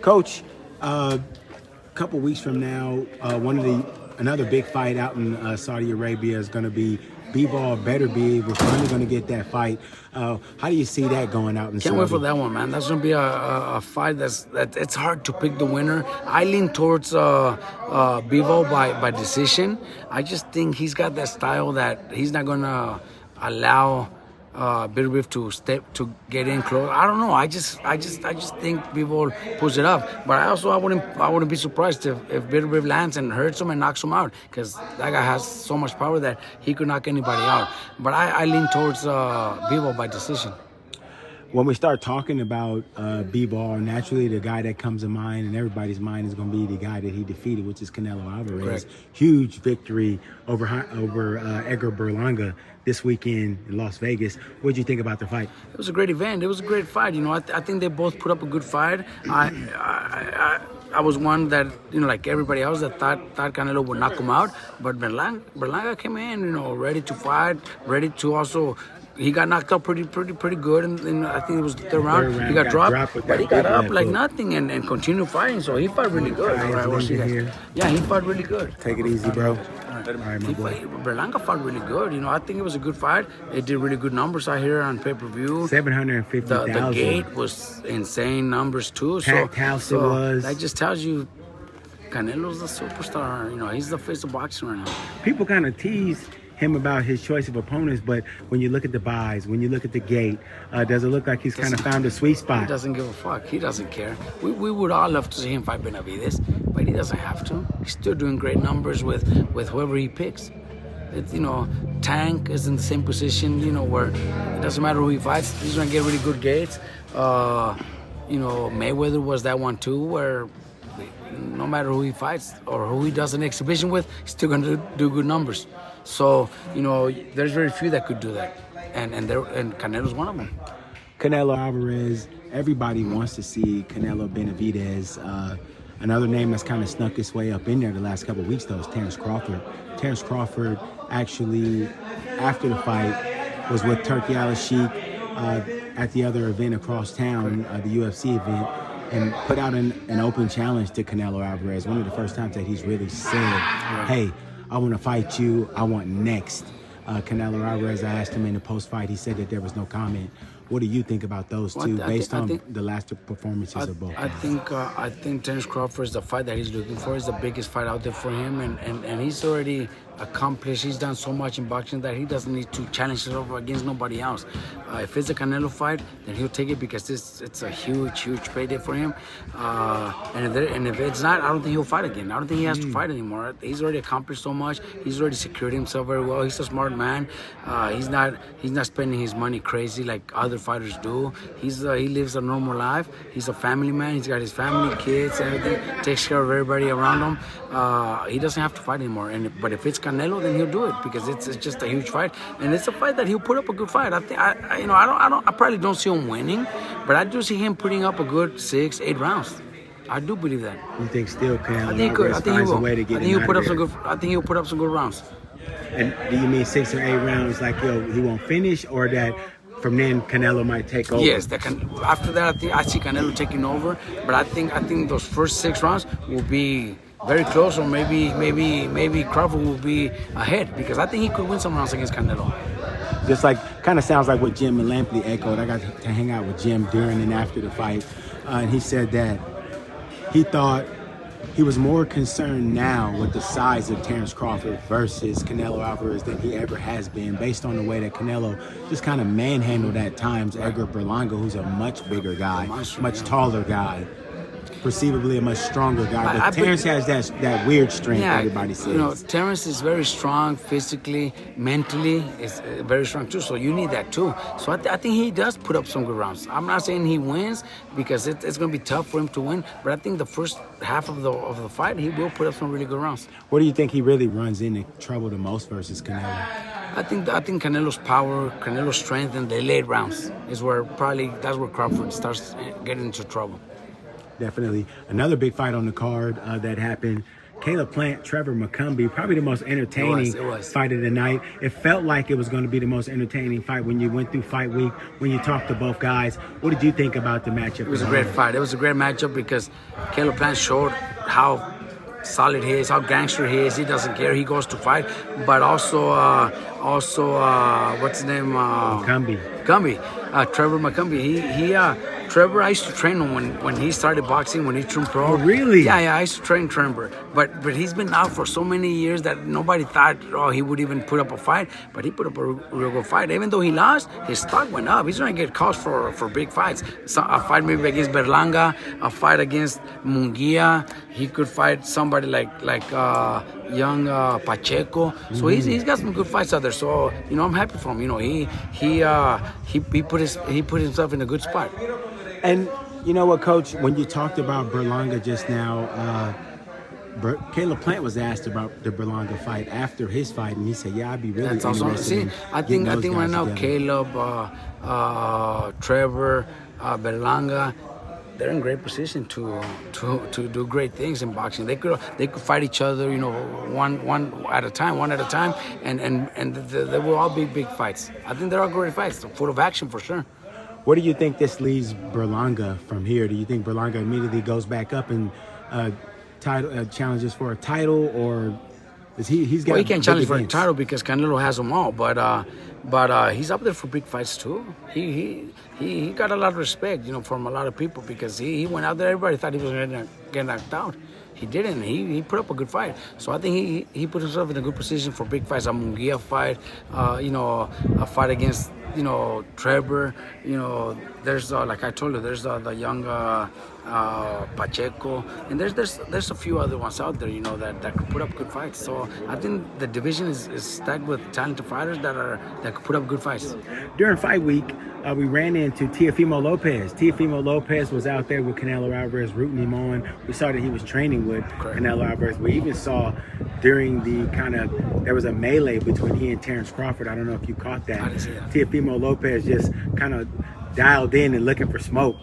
Coach, a couple weeks from now, another big fight out in Saudi Arabia is going to be Bivol better be. We're finally going to get that fight. How do you see that going out in Can't Saudi? wait for that one, man. That's gonna be a fight that it's hard to pick the winner. I lean towards Bivol by decision. I just think he's got that style that he's not gonna allow Bitter to get in close. I don't know. I just think Bivol pulls it up. But I wouldn't be surprised if Bitter lands and hurts him and knocks him out, because that guy has so much power that he could knock anybody out. But I lean towards Bivol by decision. When we start talking about Bivol, naturally the guy that comes to mind and everybody's mind is going to be the guy that he defeated, which is Canelo Alvarez. Correct. Huge victory over Edgar Berlanga this weekend in Las Vegas. What did you think about the fight? It was a great event. It was a great fight. I think they both put up a good fight. I was one that, like everybody else, that thought Canelo would knock him out. But Berlanga came in, ready to fight, ready to also. He got knocked out pretty good, and I think it was the third round. He got dropped, but he got up like nothing and continued fighting. So he fought really good. Yeah, he fought really good. Take it easy, bro. Berlanga fought really good. I think it was a good fight. It did really good numbers out here on pay-per-view. 750,000. The gate was insane numbers too. Packed house it was. That just tells you Canelo's the superstar. He's the face of boxing right now. People kind of tease him about his choice of opponents, but when you look at the buys, when you look at the gate, does it look like he's kind of found a sweet spot? He doesn't give a fuck. He doesn't care. We would all love to see him fight Benavidez, but he doesn't have to. He's still doing great numbers with whoever he picks. Tank is in the same position, where it doesn't matter who he fights. He's gonna get really good gates. Mayweather was that one too, where no matter who he fights or who he does an exhibition with, he's still gonna do good numbers. So, there's very few that could do that. And Canelo's one of them. Canelo Alvarez, everybody wants to see Canelo Benavidez. Another name that's kind of snuck its way up in there the last couple of weeks, though, is Terence Crawford. Terence Crawford actually, after the fight, was with Turki Al-Sheikh at the other event across town, the UFC event, and put out an open challenge to Canelo Alvarez. One of the first times that he's really said, hey, I want to fight you. I want next. Canelo Alvarez, I asked him in the post-fight. He said that there was no comment. What do you think about those two, based on the last performances of both guys? I think Terence Crawford is the fight that he's looking for. It's the biggest fight out there for him, and he's already accomplished. He's done so much in boxing that he doesn't need to challenge himself against nobody else. If it's a Canelo fight, then he'll take it, because it's a huge payday for him. And if it's not, I don't think he'll fight again. I don't think he has to fight anymore. He's already accomplished so much. He's already secured himself very well. He's a smart man. He's not spending his money crazy like other fighters do. He lives a normal life. He's a family man. He's got his family, kids, everything. Takes care of everybody around him. He doesn't have to fight anymore. But if it's Canelo, then he'll do it, because it's just a huge fight, and it's a fight that he'll put up a good fight. I probably don't see him winning, but I do see him putting up a good 6-8 rounds. I do believe that. You think still Canelo? I think he could. I think he will. I think he'll put up some good. I think he'll put up some good rounds. And do you mean 6 or 8 rounds, like he won't finish, or that from then Canelo might take over? Yes, after that, I see Canelo taking over. But I think those first 6 rounds will be very close, or maybe Crawford will be ahead, because I think he could win some rounds against Canelo. Just kind of sounds like what Jim Lampley echoed. I got to hang out with Jim during and after the fight, and he said that he thought he was more concerned now with the size of Terence Crawford versus Canelo Alvarez than he ever has been, based on the way that Canelo just kind of manhandled at times Edgar Berlanga, who's a much bigger guy, much taller guy, perceivably a much stronger guy. But Terence has that weird strength, everybody says. Terence is very strong physically, mentally is very strong too. So you need that too. So I think he does put up some good rounds. I'm not saying he wins, because it's going to be tough for him to win. But I think the first half of the fight, he will put up some really good rounds. What do you think he really runs into trouble the most versus Canelo? I think Canelo's power, Canelo's strength, and the late rounds is where that's where Crawford starts getting into trouble. Definitely. Another big fight on the card that happened, Caleb Plant, Trevor McCumbee, probably the most entertaining It was. fight of the night. It felt like it was going to be the most entertaining fight when you went through fight week, when you talked to both guys. What did you think about the matchup? It was a great fight. It was a great matchup because Caleb Plant showed how solid he is, how gangster he is. He doesn't care. He goes to fight. But also, what's his name? Trevor McCumbee. Trevor, I used to train him when he started boxing, when he turned pro. Oh, really? Yeah, I used to train Trevor. But he's been out for so many years that nobody thought, he would even put up a fight. But he put up a real good fight. Even though he lost, his stock went up. He's going to get calls for big fights. So, a fight maybe against Berlanga, a fight against Munguia. He could fight somebody like young Pacheco. So he's got some good fights out there. So I'm happy for him. He put himself in a good spot. And you know what, Coach? When you talked about Berlanga just now, Caleb Plant was asked about the Berlanga fight after his fight, and he said, "Yeah, I'd be really interested." In I think right now together. Caleb, Trevor, Berlanga, they're in great position to do great things in boxing. They could fight each other, one at a time, and they will all be big fights. I think they're all great fights, full of action for sure. Where do you think this leaves Berlanga from here? Do you think Berlanga immediately goes back up and challenges for a title, or is he's got? Well, he can't challenge for a title because Canelo has them all, but he's up there for big fights too. He got a lot of respect, from a lot of people because he went out there. Everybody thought he was going to get knocked out. He didn't. He put up a good fight. So I think he put himself in a good position for big fights. A Munguia fight, a fight against Trevor. There's like I told you, there's the young Pacheco, and there's a few other ones out there, that could put up good fights. So I think the division is stacked with talented fighters that could put up good fights. During fight week, we ran into Teofimo Lopez. Teofimo Lopez was out there with Canelo Alvarez, rooting him on. We saw that he was training with Canelo Alvarez. We even saw during there was a melee between he and Terence Crawford. I don't know if you caught that. I didn't see that. Teofimo Lopez just kind of dialed in and looking for smoke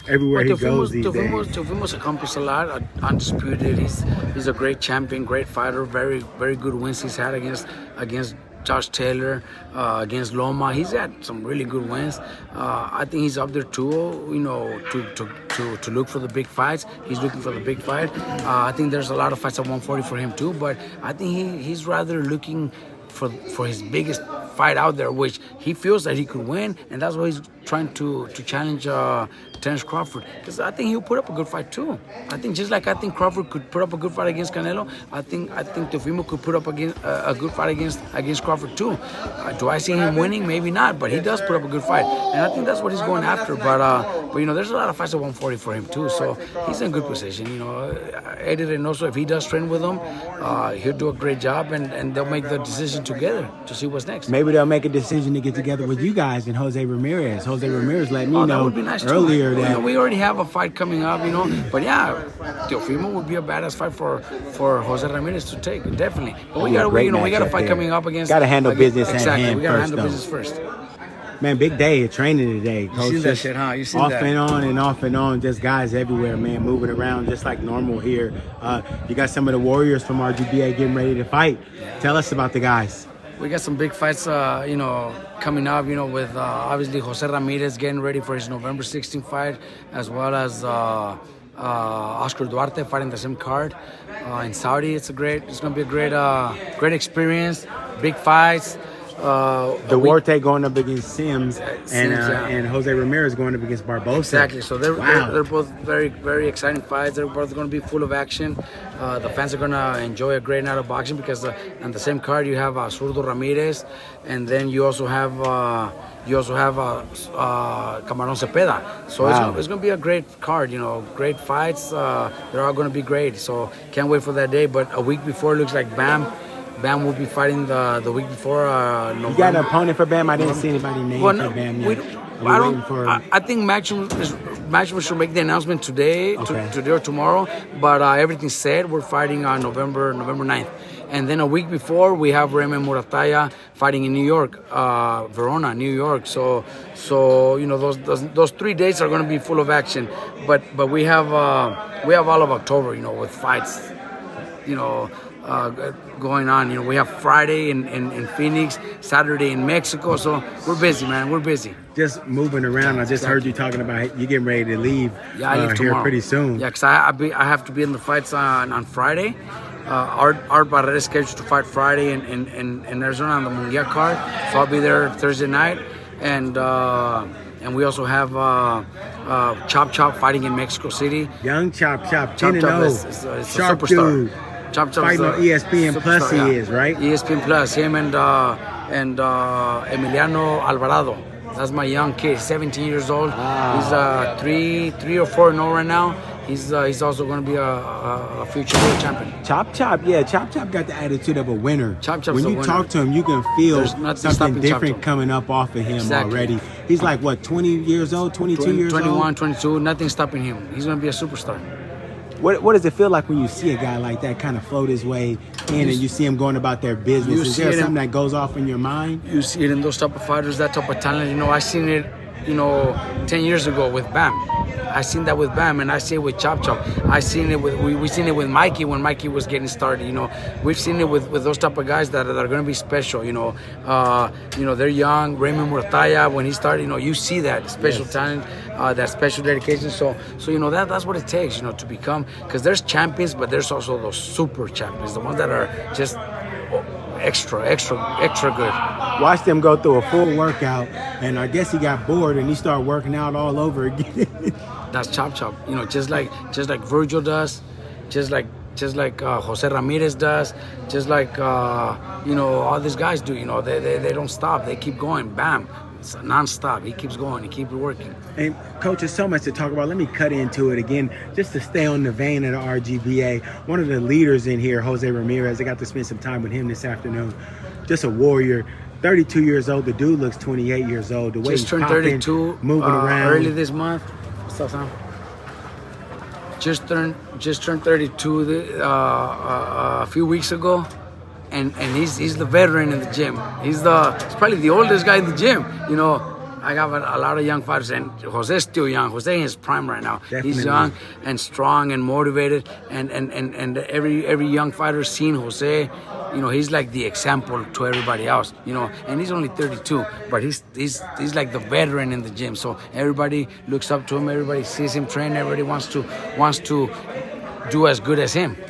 everywhere he goes these days. Teofimo's accomplished a lot, undisputed. He's a great champion, great fighter. Very, very good wins he's had against Josh Taylor, against Loma. He's had some really good wins. I think he's up there too, to look for the big fights. He's looking for the big fight. I think there's a lot of fights at 140 for him too, but I think he's rather looking for his biggest fight out there, which he feels that he could win, and that's why he's trying to challenge Terence Crawford, because I think he'll put up a good fight too. I think just like I think Crawford could put up a good fight against Canelo, I think Teofimo could put up a good fight against Crawford too. Do I see him winning? Maybe not, but he does put up a good fight, and I think that's what he's going after. But there's a lot of fights at 140 for him too, so he's in good position. Eddie Reynoso, if he does train with him, he'll do a great job, and they'll make the decision together to see what's next. Maybe they'll make a decision to get together with you guys and Jose Ramirez. Jose Ramirez let me know earlier that we already have a fight coming up, But yeah, Teofimo would be a badass fight for Jose Ramirez to take, definitely. But we got a fight coming up against. Got to handle business at hand. We got to handle business first. Man, big day of training today, Coach. You seen that shit, huh? You seen that? Off and on, just guys everywhere, man, moving around just like normal here. You got some of the Warriors from RGBA getting ready to fight. Tell us about the guys. We got some big fights, coming up, with obviously Jose Ramirez getting ready for his November 16th fight, as well as Oscar Duarte fighting the same card in Saudi. It's going to be a great experience, big fights. Duarte going up against Sims, and Jose Ramirez going up against Barbosa. Exactly. So they're both very, very exciting fights. They're both going to be full of action. The fans are going to enjoy a great night of boxing because on the same card you have Zurdo Ramirez, and then you also have Camarón Cepeda. So it's going to be a great card. Great fights. They're all going to be great. So can't wait for that day. But a week before, it looks like Bam will be fighting the week before. November. You got an opponent for Bam? I didn't see anybody named for Bam yet. I think Matchroom should make the announcement today or tomorrow. But everything's said. We're fighting on November 9th. And then a week before, we have Raymond Murataya fighting in New York, Verona, New York. So those 3 days are going to be full of action. But we have all of October, with fights. going on. We have Friday in Phoenix, Saturday in Mexico. So we're busy, man. We're busy. Just moving around. I just heard you talking about you getting ready to leave. Yeah, I leave here tomorrow. pretty soon. Yeah, because I have to be in the fights on Friday. Art Alvarez is scheduled to fight Friday in Arizona on the Munguia card, so I'll be there Thursday night, and we also have Chop Chop fighting in Mexico City. Young Chop 10-0. is a sharp superstar. dude. Chop Chop Fighting on ESPN Plus, he is, right? ESPN Plus, him and Emiliano Alvarado. That's my young kid, 17 years old. He's 3 or 4-0 right now. He's also going to be a future world champion. Chop Chop got the attitude of a winner. Chop Chop's when a you winner. talk to him, you can feel nothing something different Chop Chop. coming up off of him Exactly. already. He's like, what, 20 years old, 22 years 21, old? 22, nothing stopping him. He's going to be a superstar. What does it feel like when you see a guy like that kind of float his way in and you see him going about their business? Is there something that goes off in your mind? You see it in those type of fighters, that type of talent. I seen it, 10 years ago with Bam. I seen that with Bam, and I see it with Chop Chop. I seen it with we seen it with Mikey when Mikey was getting started. We've seen it with those type of guys that are going to be special. They're young. Raymond Murtaya, when he started, you see that special talent, that special dedication. So that's what it takes, to become. Because there's champions, but there's also those super champions, the ones that are just extra good. Watch them go through a full workout, and I guess he got bored and he started working out all over again. That's Chop Chop. Just like Virgil does, just like Jose Ramirez does, just like all these guys do. They don't stop. They keep going. Bam. It's non-stop. He keeps going. He keeps working. And Coach, there's so much to talk about. Let me cut into it again, just to stay on the vein of the RGBA. One of the leaders in here, Jose Ramirez, I got to spend some time with him this afternoon. Just a warrior. 32 years old. The dude looks 28 years old. The way Just he's turned popping, 32 moving around. early this month. What's up, Sam? Just turned 32 a few weeks ago. And he's the veteran in the gym. He's probably the oldest guy in the gym. I got a lot of young fighters, and Jose's still young. Jose in his prime right now. Definitely. He's young and strong and motivated, and every young fighter seen Jose. He's like the example to everybody else. And he's only 32, but he's like the veteran in the gym. So everybody looks up to him. Everybody sees him train. Everybody wants to do as good as him.